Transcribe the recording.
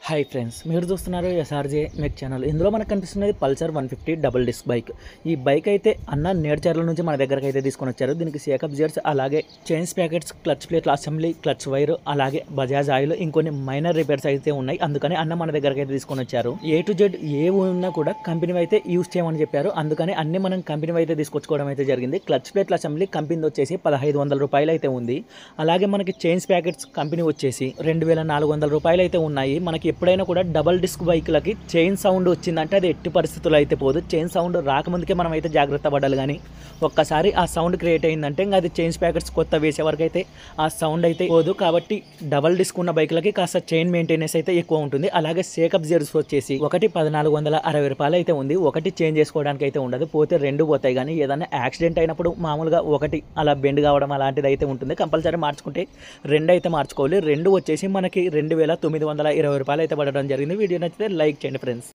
Hi friends, మీరు చూస్తున్నారు SRJ మెక్ channel. ఇందులో మనకు కనిపిస్తున్నది పల్సర్ 150 డబుల్ డిస్క్ బైక్. ఈ బైక్ అయితే అన్న నేర్చర్ల నుంచి మన దగ్గరకు అయితే తీసుకొని వచ్చారు. దీనికి సేకప్ జియర్స్, అలాగే చైన్స్ ప్యాకెట్స్, క్లచ్ ప్లేట్ల అసెంబ్లీ, క్లచ్ వైర్, అలాగే బజాజ్ ఆయిల్, ఇంకొన్ని మైనర్ రిపేర్స్ అయితే ఉన్నాయి. అందుకని అన్న మన దగ్గరకు అయితే తీసుకొని వచ్చారు. ఏ టు జెడ్ ఏ ఉన్నా కూడా కంపెనీ అయితే యూజ్ చేయమని చెప్పారు. అందుకని అన్ని మనం కంపెనీ అయితే తీసుకొచ్చుకోవడం అయితే జరిగింది. క్లచ్ ప్లేట్ల అసెంబ్లీ కంపెనీ వచ్చేసి 1500 రూపాయలు అయితే ఉంది. అలాగే మనకి చైన్స్ ప్యాకెట్స్ కంపెనీ వచ్చేసి 2400 రూపాయలు అయితే ఉన్నాయి. మనకి ఎప్పుడైనా కూడా డబల్ డిస్క్ బైక్లకి చైన్ సౌండ్ వచ్చిందంటే అది ఎట్టి పరిస్థితుల్లో అయితే పోదు. చైన్ సౌండ్ రాకముందుకే మనం అయితే జాగ్రత్త పడాలి. కానీ ఒక్కసారి ఆ సౌండ్ క్రియేట్ అయిందంటే ఇంకా అది చైన్స్ ప్యాకెట్స్ కొత్త వేసే వరకు అయితే ఆ సౌండ్ అయితే పోదు. కాబట్టి డబల్ డిస్క్ ఉన్న బైక్లకి కాస్త చైన్ మెయింటెనెన్స్ అయితే ఎక్కువ ఉంటుంది. అలాగే సేకప్ జియర్స్ వచ్చేసి ఒకటి 1460 రూపాయలు అయితే ఉంది. ఒకటి చేంజ్ చేసుకోవడానికి అయితే ఉండదు, పోతే రెండు పోతాయి. కానీ ఏదైనా యాక్సిడెంట్ అయినప్పుడు మామూలుగా ఒకటి అలా బెండ్ కావడం అలాంటిది అయితే ఉంటుంది. కంపల్సరీ మార్చుకుంటే రెండు అయితే మార్చుకోవాలి. రెండు వచ్చేసి మనకి 2920 రూపాయలు అయితే పడడం జరిగింది. వీడియో నచ్చితే లైక్ చేయండి ఫ్రెండ్స్.